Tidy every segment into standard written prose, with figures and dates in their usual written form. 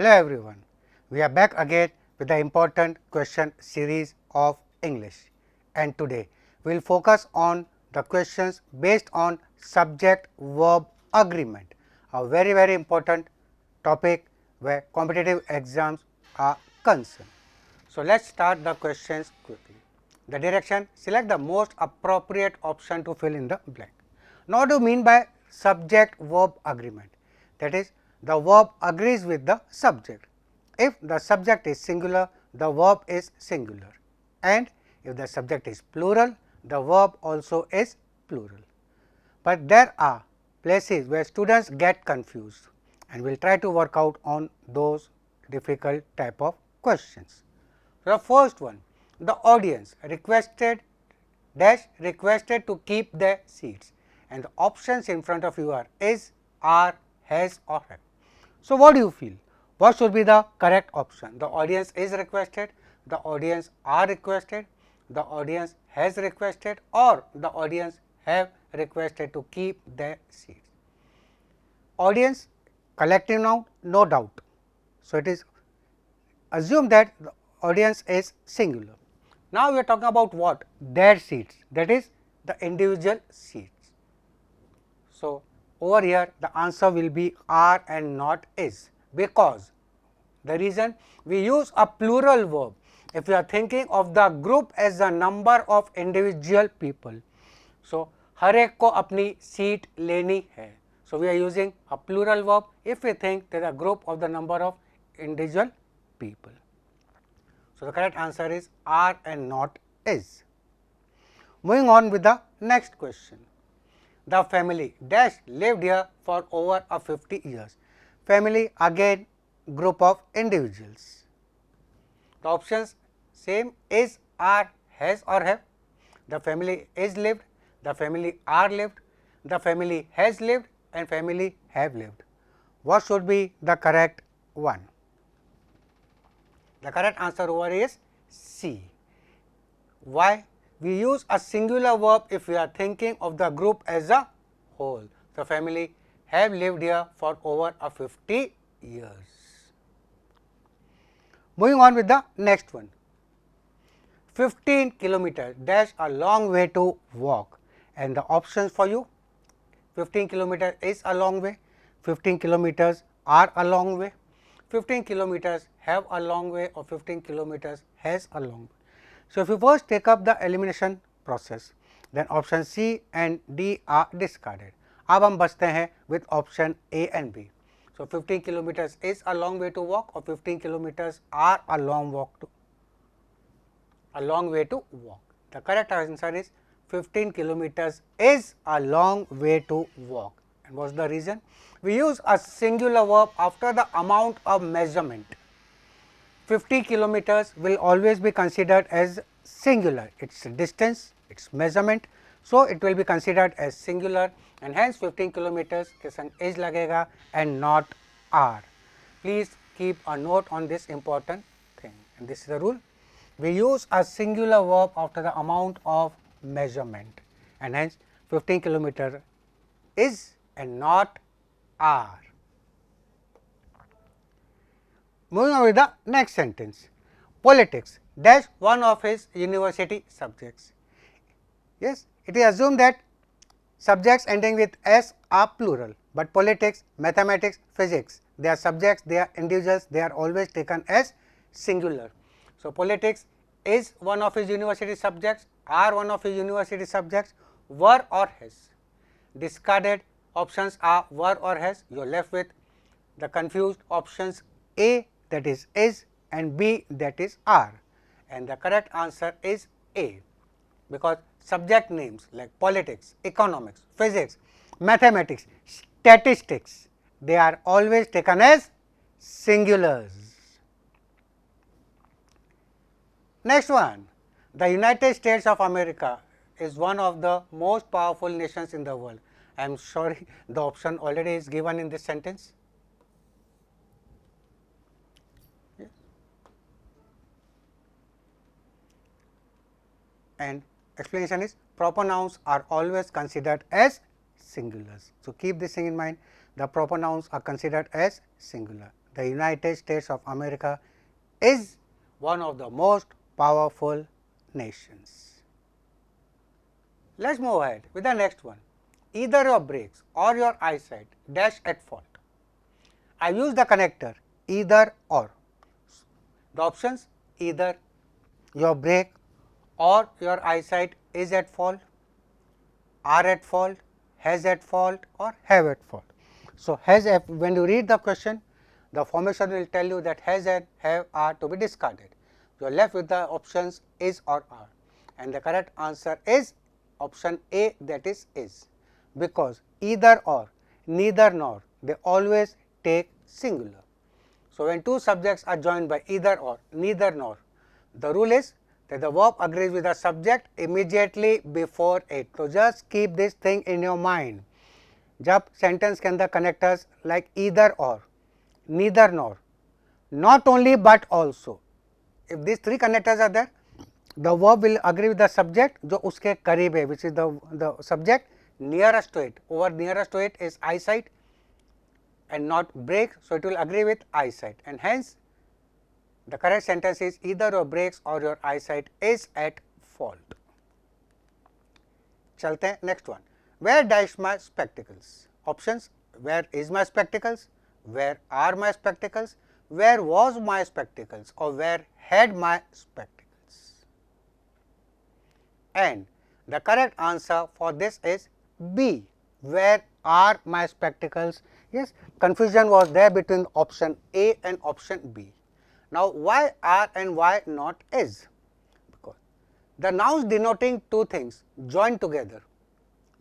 Hello everyone, we are back again with the important question series of English, and today we will focus on the questions based on subject-verb agreement, a very important topic where competitive exams are concerned. So, let us start the questions quickly. The direction: select the most appropriate option to fill in the blank. Now, what do you mean by subject-verb agreement? That is, the verb agrees with the subject. If the subject is singular, the verb is singular, and if the subject is plural, the verb also is plural. But there are places where students get confused, and we will try to work out on those difficult type of questions. The first one, the audience requested to keep their seats, and the options in front of you are is, are, has or have. So, what do you feel? What should be the correct option? The audience is requested, the audience are requested, the audience has requested, or the audience have requested to keep their seats. Audience, collective noun, no doubt. So, it is assume that the audience is singular. Now, we are talking about what? Their seats, that is the individual seats. So, over here the answer will be are and not is, because the reason we use a plural verb if we are thinking of the group as the number of individual people. So, हर एक को अपनी seat लेनी है. So, we are using a plural verb if we think there are a group of the number of individual people. So, the correct answer is are and not is. Moving on with the next question. The family dash lived here for over 50 years. Family, again group of individuals. The options same, is, are, has or have. The family is lived, the family are lived, the family has lived and family have lived. What should be the correct one? The correct answer over is C. Why? We use a singular verb if we are thinking of the group as a whole. The family have lived here for over 50 years. Moving on with the next one. 15 kilometers dash a long way to walk, and the options for you: 15 kilometers is a long way, 15 kilometers are a long way, 15 kilometers have a long way, or 15 kilometers has a long way. So, if you first take up the elimination process, then option C and D are discarded. अब हम बचते हैं with option A and B. So, 15 kilometers is a long way to walk, or 15 kilometers are a long way to walk. The correct answer is 15 kilometers is a long way to walk. And what is the reason? We use a singular verb after the amount of measurement. 50 kilometers will always be considered as singular, its distance, its measurement. So, it will be considered as singular, and hence 15 kilometers के संग is लगेगा and not are. Please keep a note on this important thing, and this is the rule. We use a singular verb after the amount of measurement, and hence 15 kilometer is and not are. Moving on with the next sentence. Politics dash one of his university subjects. Yes, it is assumed that subjects ending with S are plural, but politics, mathematics, physics, they are subjects, they are individuals, they are always taken as singular. So, politics is one of his university subjects, are one of his university subjects, were or has. Discarded options are were or has. You are left with the confused options A, that is and B, that is are, and the correct answer is A, because subject names like politics, economics, physics, mathematics, statistics, they are always taken as singulars. Next one, the United States of America is one of the most powerful nations in the world. I am sorry, the option already is given in this sentence. Yes. And explanation is proper nouns are always considered as singulars. So, keep this thing in mind, the proper nouns are considered as singular. the United States of America is one of the most powerful nations. Let us move ahead with the next one. Either your brakes or your eyesight dash at fault. I use the connector either or. The options either your brake or your eyesight is at fault, are at fault, has at fault or have at fault. So, has when you read the question, the formation will tell you that has and have are to be discarded. You are left with the options is or are, and the correct answer is option A, that is, because either or, neither nor, they always take singular. So, when two subjects are joined by either or, neither nor, the rule is that the verb agrees with the subject immediately before it. So, just keep this thing in your mind. जब sentence के अंदर connectors like either or, neither nor, not only but also, if these three connectors are there, the verb will agree with the subject जो उसके करीब है, which is the subject nearest to it. Over nearest to it is eyesight and not brake, so it will agree with eyesight, and hence the correct sentence is either your brakes or your eyesight is at fault. चलते हैं next one. Where dash my spectacles? Options: where is my spectacles, where are my spectacles, where was my spectacles, or where had my spectacles. And the correct answer for this is B, where are my spectacles. Yes, confusion was there between option A and option B. Now, why are and why not is? Because the nouns denoting two things joined together,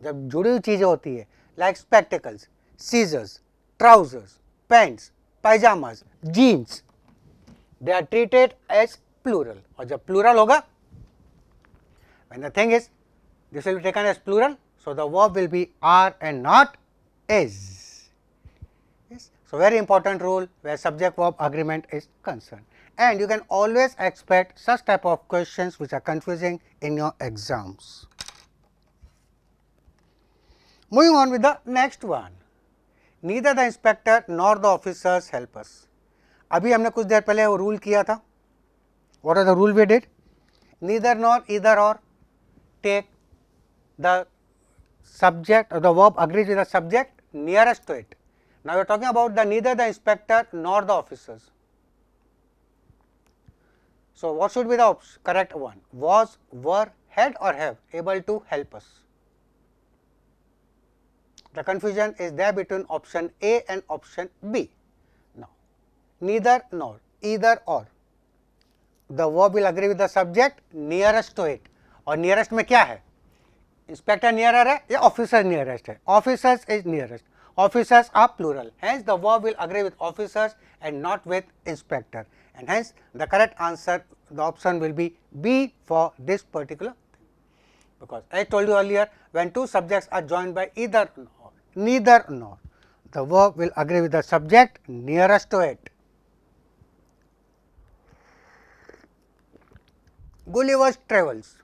जब जुड़ी हुई चीजें होती है, like spectacles, scissors, trousers, pants, pajamas, jeans, they are treated as plural. और जब plural होगा, when the thing is, this will be taken as plural, so the verb will be are and not is. Yes. So, very important rule where subject verb agreement is concerned, and you can always expect such type of questions which are confusing in your exams. Moving on with the next one. Neither the inspector nor the officers help us. अभी हमने कुछ देर पहले वो rule किया था. What are the rule we did? Neither nor, either or take the subject or the verb agrees with the subject nearest to it. Now, we are talking about the neither the inspector nor the officers. So, what should be the correct one? Was, were, had or have able to help us. The confusion is there between option A and option B. Now, neither nor, either or, the verb will agree with the subject nearest to it. और nearest में क्या है? Inspector nearer है या officer nearest है? Officers is nearest. Officers are plural. Hence, the verb will agree with officers and not with inspector. And hence, the correct answer, the option will be B for this particular thing. Because I told you earlier, when two subjects are joined by either nor, neither nor, the verb will agree with the subject nearest to it. Gulliver's Travels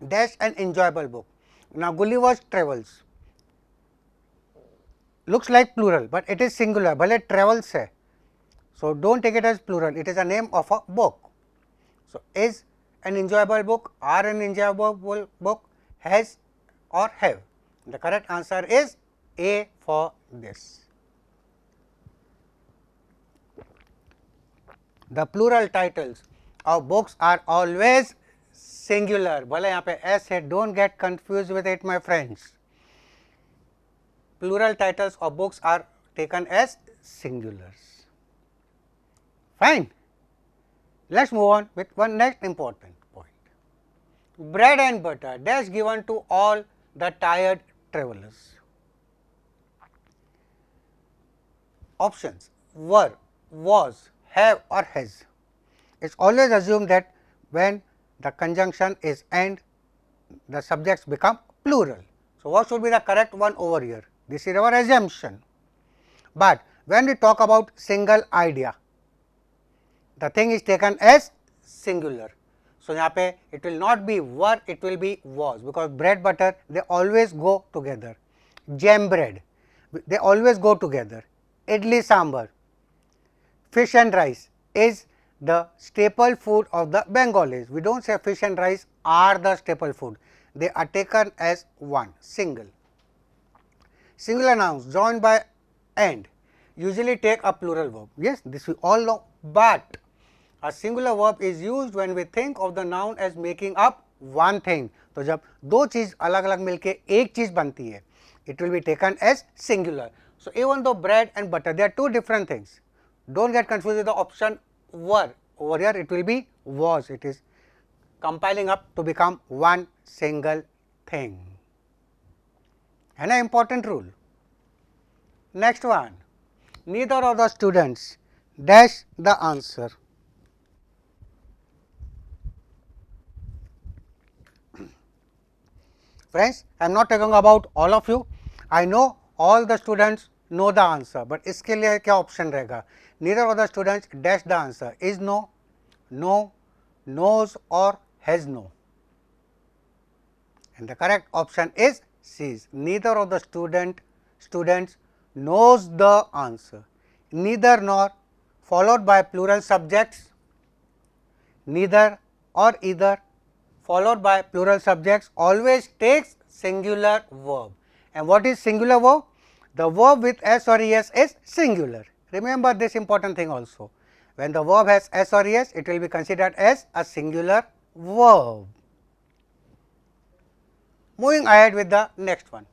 dash an enjoyable book. Now, Gulliver's Travels looks like plural, but it is singular. भले travels है, so don't take it as plural. It is a name of a book. So, is an enjoyable book, are an enjoyable book, has or have. The correct answer is A for this. The plural titles of books are always singular. भले यहाँ पे S है, don't get confused with it, my friends. Plural titles of books are taken as singulars. Fine. Let us move on with one next important point. Bread and butter dash given to all the tired travelers. Options: were, was, have or has. It is always assumed that when the conjunction is and, the subjects become plural. So, what should be the correct one over here? This is our assumption. But when we talk about single idea, the thing is taken as singular. So, यहाँ पे it will not be were, it will be was, because bread butter they always go together. Jam bread they always go together. Idli sambar fish and rice is the staple food of the Bengalis. We don't say fish and rice are the staple food, they are taken as one single. Singular nouns joined by and usually take a plural verb. Yes, this we all know, but a singular verb is used when we think of the noun as making up one thing. तो जब दो चीज अलग अलग मिलके एक चीज बनती है, it will be taken as singular. So even though bread and butter, they are two different things. Don't get confused with the option were. Over here it will be was. It is compiling up to become one single thing. And an important rule. Next one. Neither of the students dash the answer. Friends, I am not talking about all of you. I know all the students know the answer, but इसके लिए क्या option रहेगा? Neither of the students dash the answer. Is no, no, knows or has no. And the correct option is C. Neither of the students knows the answer. Neither nor followed by plural subjects, neither or either followed by plural subjects always takes singular verb. And what is singular verb? The verb with s or es is singular. Remember this important thing also. When the verb has s or es, it will be considered as a singular verb. Moving ahead with the next one.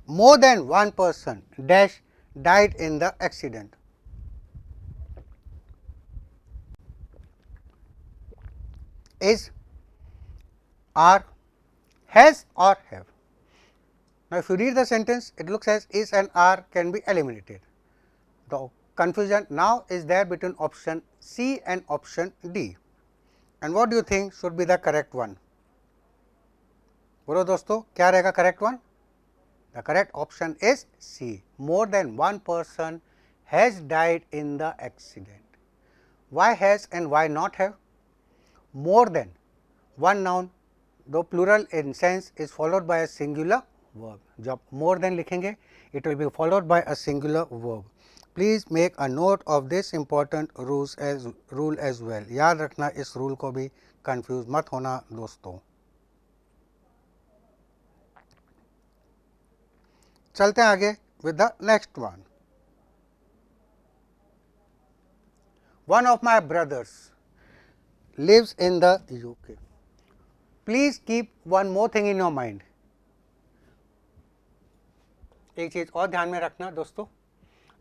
More than one person dash died in the accident. Is, are, has or have. Now, if you read the sentence, it looks as is and are can be eliminated. The confusion now is there between option C and option D. And what do you think should be the correct one? बोलो दोस्तों, क्या रहेगा correct one? The correct option is C. More than one person has died in the accident. Why has and why not have? More than one noun, though plural in sense, is followed by a singular verb. जब more than लिखेंगे, it will be followed by a singular verb. Please make a note of this important rule as well. याद रखना इस rule को भी confuse मत होना दोस्तों. चलते हैं आगे with the next one. One of my brothers lives in the UK. Please keep one more thing in your mind. एक चीज और ध्यान में रखना दोस्तों,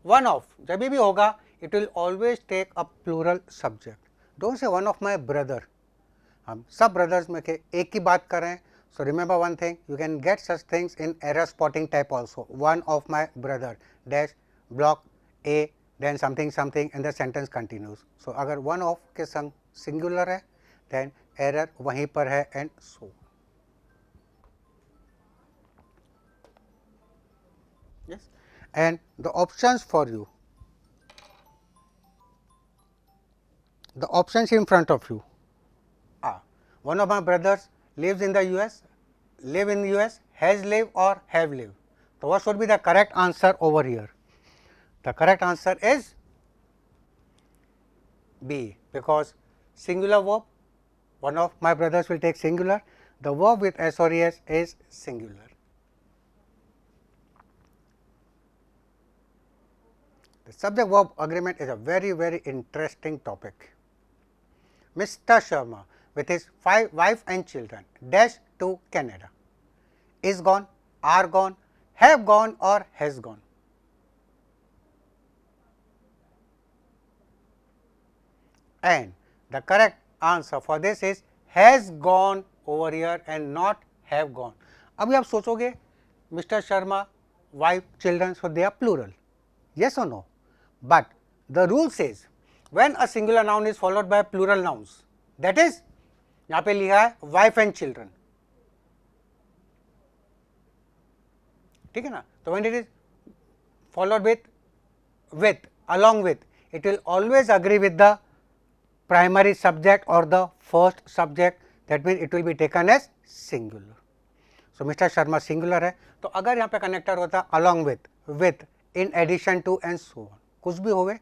one of जब भी होगा it will always take a plural subject. Don't say one of my brother. हम सब brothers में के एक की बात कर रहे हैं. So remember one thing, you can get such things in error spotting type also. One of my brother dash block A, then something something and the sentence continues. So अगर one of के संग singular है, then error वहीं पर है and so. Yes, and the options for you, the options in front of you are one of my brothers lives in the US, live in the US, has lived or have lived. So what should be the correct answer over here? The correct answer is B, because singular verb, one of my brothers will take singular, the verb with s or es is singular. The subject verb agreement is a very interesting topic. Mr. Sharma with his 5 wife and children dash to Canada. Is gone, are gone, have gone or has gone. And the correct answer for this is has gone over here and not have gone. अभी आप सोचोगे Mr. Sharma, wife, children, so they are plural. Yes or no? But the rule says when a singular noun is followed by plural nouns, that is यहाँ पे लिखा है wife and children, ठीक है ना. तो when it is followed with, along with, it will always agree with the primary subject or the first subject. That means it will be taken as singular. So Mr. Sharma singular है, तो अगर यहाँ पे connector होता along with, in addition to and so on, कुछ भी होवे,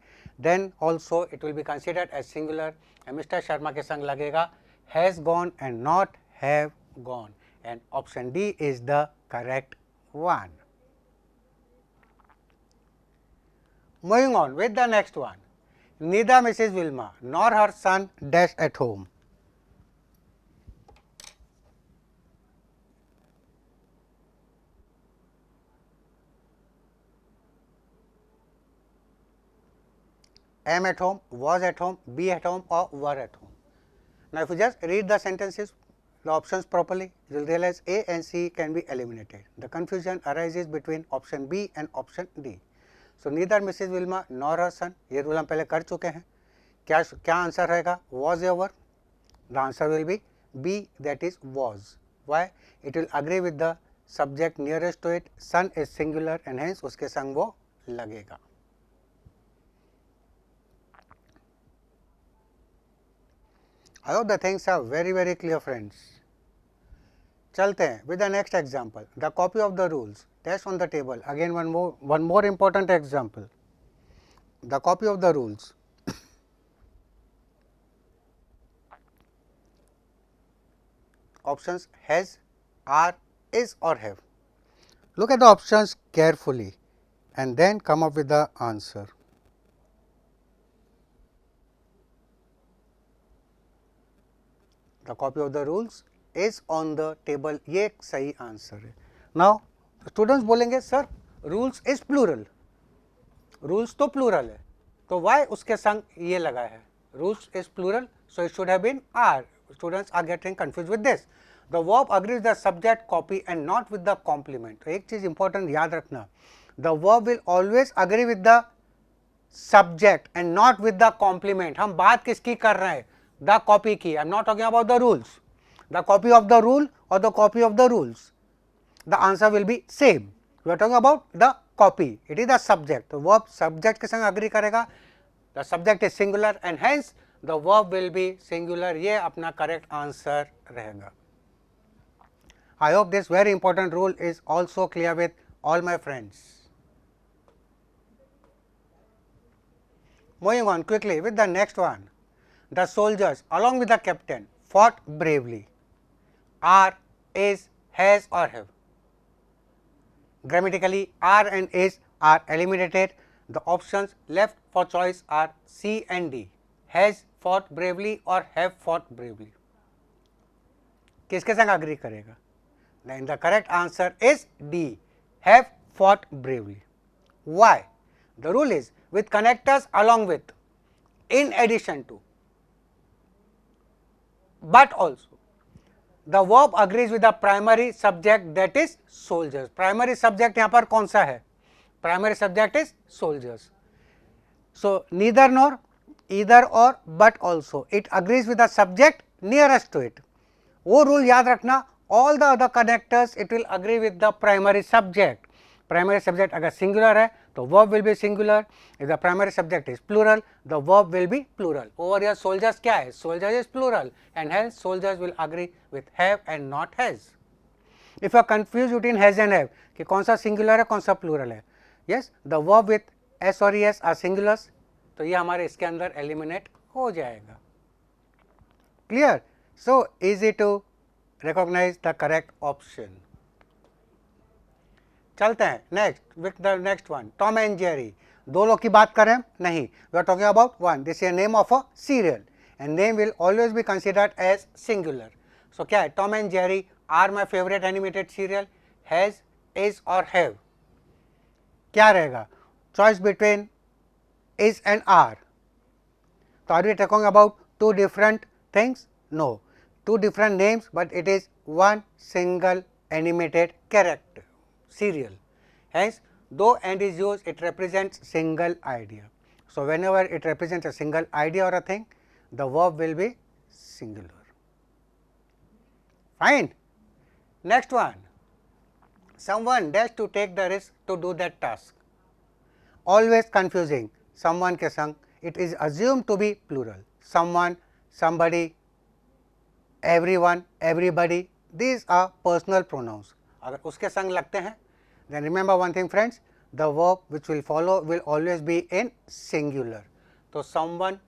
then also it will be considered as singular and Mr. Sharma के संग लगेगा has gone and not have gone, and option D is the correct one. Moving on with the next one. Neither Mrs. Wilma nor her son dash at home. Am at home, was at home, be at home or were at home. Now, if you just read the sentences, the options properly, you will realize A and C can be eliminated. The confusion arises between option B and option D. So, neither Mrs. Wilma nor her son, ये rule हम पहले कर चुके हैं. क्या answer रहेगा? Was ever? The answer will be B, that is was. Why? It will agree with the subject nearest to it. Son is singular and hence उसके संग वो लगेगा. I hope the things are very clear, friends. चलते हैं with the next example. The copy of the rules dash on the table. Again one more important example. The copy of the rules. Options has, are, is or have. Look at the options carefully and then come up with the answer. The copy of the rules is on the table. ये सही answer है. Now students बोलेंगे sir rules is plural, rules तो plural है तो why उसके संग ये लगा है. Rules is plural so it should have been are. Students are getting confuse with this. The verb agrees the subject copy and not with the complement. एक चीज इंपॉर्टेंट याद रखना, the verb will always agree with the subject and not with the complement. हम बात किसकी कर रहे हैं? द कॉपी की. I am not talking about the rules. The copy of the rule और the copy of the rules, the answer will be same. We are talking about the copy. It is the subject. तो verb subject के संग agree करेगा. The subject is singular and hence the verb will be singular. ये अपना correct answer रहेगा. I hope this very important rule is also clear with all my friends. Moving on quickly with the next one. The soldiers along with the captain fought bravely. Are, is, has or have. Grammatically, are and is are eliminated. The options left for choice are C and D. Has fought bravely or have fought bravely. किसके संग agree करेगा? Then the correct answer is D. Have fought bravely. Why? The rule is with connectors along with, in addition to, but also. The verb agrees with the primary subject that is soldiers. Primary subject यहाँ पर कौन सा है? Primary subject is soldiers. So neither nor, either or, but also. It agrees with the subject nearest to it. वो rule याद रखना. All the other connectors it will agree with the primary subject. Primary subject अगर singular है तो verb will be singular. If the primary subject is plural, the verb will be plural. Over here soldiers क्या है? Soldiers is plural and hence soldiers will agree with have and not has. If you are confused between has and have कि कौन सा singular है कौन सा plural है, yes, the verb with s or es are singulars, तो ये हमारे इसके अंदर eliminate हो जाएगा. Clear? So easy to recognize the correct option. चलते हैं next with the next one. Tom and Jerry. दो लोग की बात करें नहीं, we are talking about one. This is name of a serial and name will always be considered as singular. So क्या है? Tom and Jerry are my favourite animated serial. Has, is और have. क्या रहेगा? Choice between is and are. तो are we talking about two different things? No, two different names but it is one single animated character serial. Hence, though and is used, it represents single idea. So whenever it represents a single idea or a thing, the verb will be singular. Fine. Next one. Someone dash to take the risk to do that task. Always confusing. Someone के संग it is assumed to be plural. Someone, somebody, everyone, everybody. These are personal pronouns. अगर उसके संग लगते हैं, then remember one thing friends, the verb which will follow will always be in singular. So, someone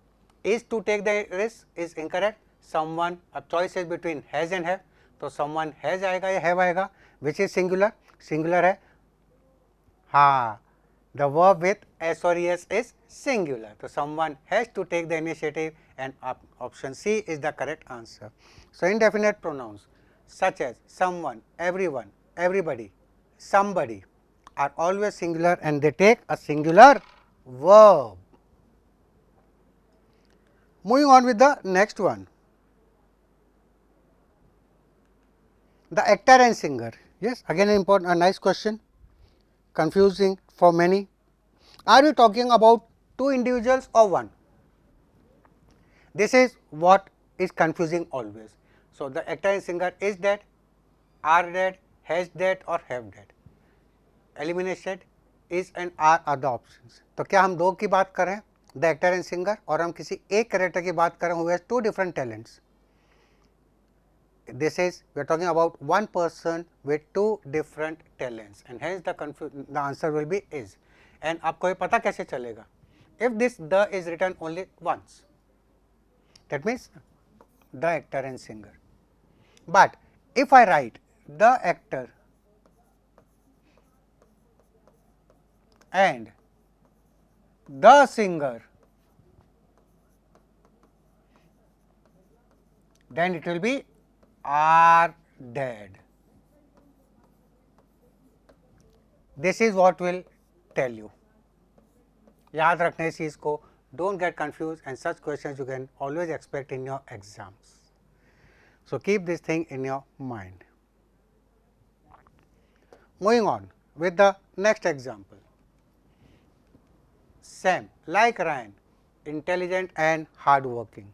is to take the risk is incorrect. Someone, अब choice is between has and have. तो someone has आएगा या have आएगा, which is singular. Singular है, हाँ, the verb with s or es is singular. So, someone has to take the initiative and option C is the correct answer. So, indefinite pronouns such as someone, everyone, everybody, somebody are always singular and they take a singular verb. Moving on with the next one, the actor and singer. Yes, again a nice question, confusing for many. Are we talking about two individuals or one? This is what is confusing always. So, the actor and singer is dead, are dead, has dead or have dead. Eliminated is and are the options. तो क्या हम दो की बात करें, the actor and singer, और हम किसी एक कैरेक्टर की बात करें who has two different talents? This is we are talking about one person with two different talents and hence the answer will be is. And आपको ये पता कैसे चलेगा? If this the is written only once, that means the actor and singer. But if I write the actor and the singer, then it will be are dead. This is what will tell you. याद रखने इस चीज को, don't get confused, and such questions you can always expect in your exams. So, keep this thing in your mind. Moving on with the next example. Sam, like Ryan, intelligent and hardworking.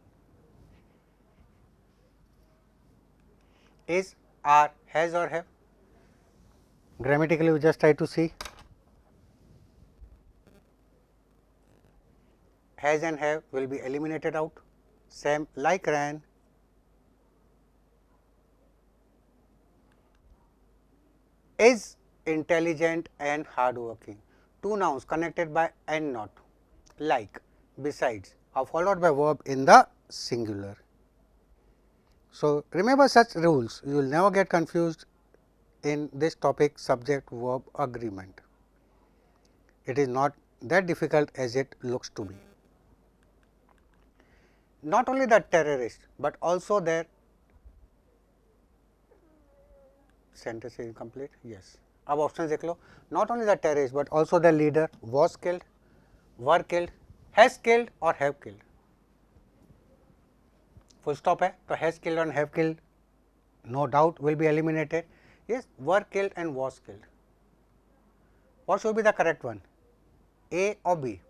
Is, are, has or have? Grammatically we just try to see. Has and have will be eliminated out. Sam, like Ryan, is intelligent and hardworking. Two nouns connected by and not, like, besides, are followed by verb in the singular. So, remember such rules, you will never get confused in this topic subject-verb agreement. It is not that difficult as it looks to be. Not only the terrorist, but also their sentence is incomplete. Yes. अब options देख लो. Not only the terrorist, but also the leader was killed, were killed, has killed or have killed. Full stop है, तो has killed and have killed no doubt will be eliminated. Yes, were killed and was killed. What should be the correct one? A or B?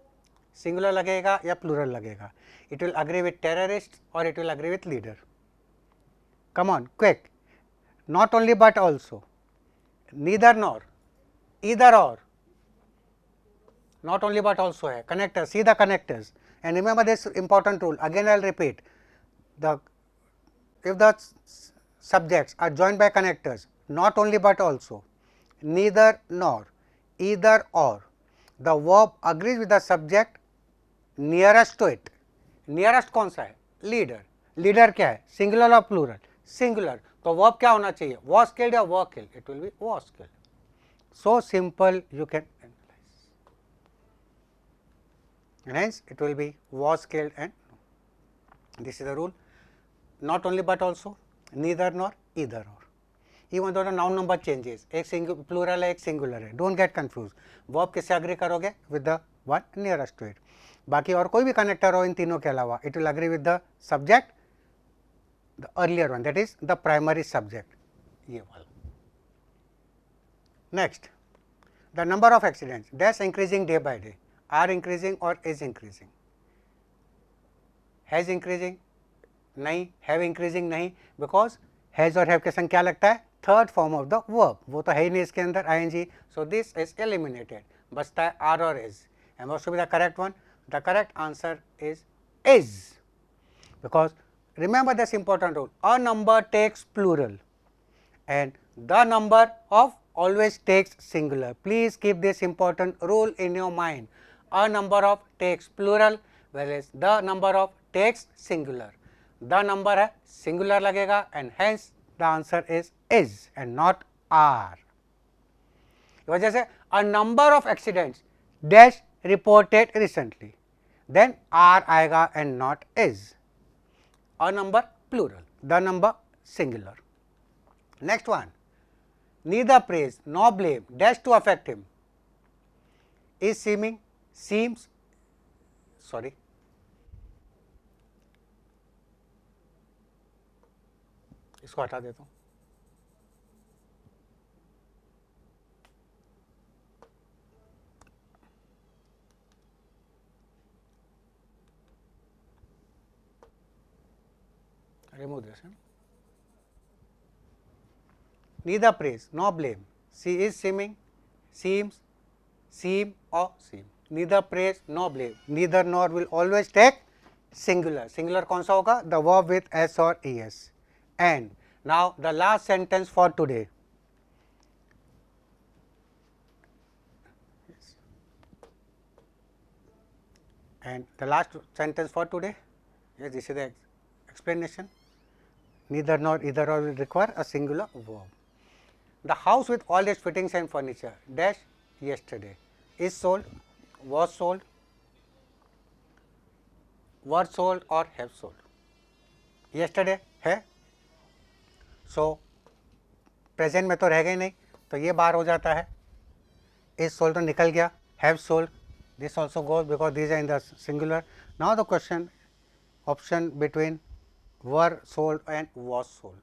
Singular लगेगा या plural लगेगा? It will agree with terrorist or it will agree with leader? Come on, quick. Not only but also. Neither nor. Either or. Not only but also है. Connectors, see the connectors. And remember this important rule. Again I will repeat. If the subjects are joined by connectors, not only but also, neither nor, either or, the verb agrees with the subject nearest to it. Nearest कौन सा है? Leader. Leader क्या है? Singular or plural? Singular. तो verb क्या होना चाहिए? Was killed या were killed? It will be was killed. So simple you can analyze. And hence it will be was killed and this is the rule. Not only but also, neither nor, either or. Even though the noun number changes, एक plural है, एक singular है. Don't get confused. Verb किससे agree करोगे? With the one nearest to it. बाकी और कोई भी connector हो इन तीनों के अलावा, it will agree with the subject, the earlier one, that is the primary subject. ये वाला. Next, the number of accidents dash increasing day by day, are increasing or is increasing. Has increasing नहीं, have increasing नहीं, because has और have के संग क्या लगता है? Third form of the verb, वो तो है ही नहीं इसके अंदर ing. So this is eliminated, बचता है आर और is. And what should be the correct one? The correct answer is, because remember this important rule, a number takes plural and the number of always takes singular. Please keep this important rule in your mind. A number of takes plural, whereas the number of takes singular. The number है singular लगेगा and hence the answer is and not are. वजह से a number of accidents dash reported recently, then are आएगा and not is. A number plural, the number singular. Next one, neither praise nor blame dash to affect him is seeming, seems, sorry, इसको हटा देता हूँ. Remove this. Neither praise nor blame. She is seeming, seems, seem or seem. Neither praise nor blame. Neither nor will always take singular. Singular कौन सा होगा? The verb with s or es. And now the last sentence for today. And the last sentence for today. Yes, this is the explanation. Neither nor either or will require a singular verb. The house with all its fittings and furniture dash yesterday is sold, was sold, were sold or have sold. Yesterday है, so present में तो रहेगा ही नहीं, तो ये बाहर हो जाता है. is sold तो निकल गया, have sold, this also goes because these are in the singular. Now the question option between were sold and was sold,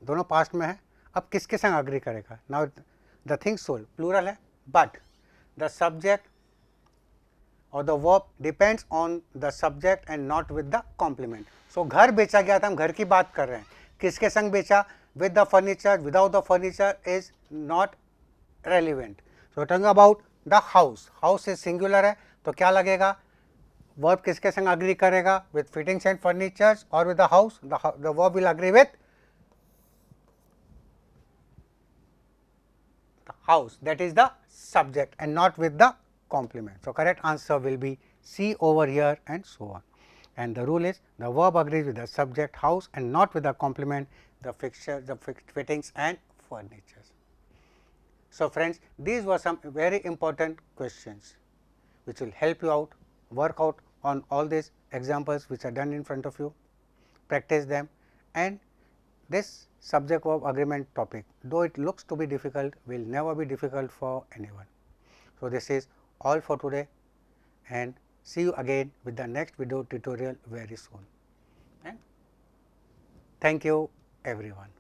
दोनों पास्ट में है. अब किसके संग अग्री करेगा? Now the thing sold plural है, बट द सब्जेक्ट और the verb depends on the subject and not with the complement. सो घर बेचा गया था, हम घर की बात कर रहे हैं. किसके संग बेचा? With the furniture, without the furniture is not relevant. So talking about the house, house is singular है, तो क्या लगेगा? वर्ब किसके संग अग्री करेगा? विद फिटिंग्स एंड फर्नीचर्स और with the house, the verb will agree with house, that is the subject and not with the complement. So correct answer will be C over here and so on. And the rule is the verb agrees with the subject house and not with the complement, the fixture, the fittings and furnitures. So friends, these were some very important questions which will help you out, work out on all these examples which are done in front of you, practice them, and this subject verb agreement topic, though it looks to be difficult, will never be difficult for anyone. So this is all for today, and see you again with the next video tutorial very soon. And thank you everyone.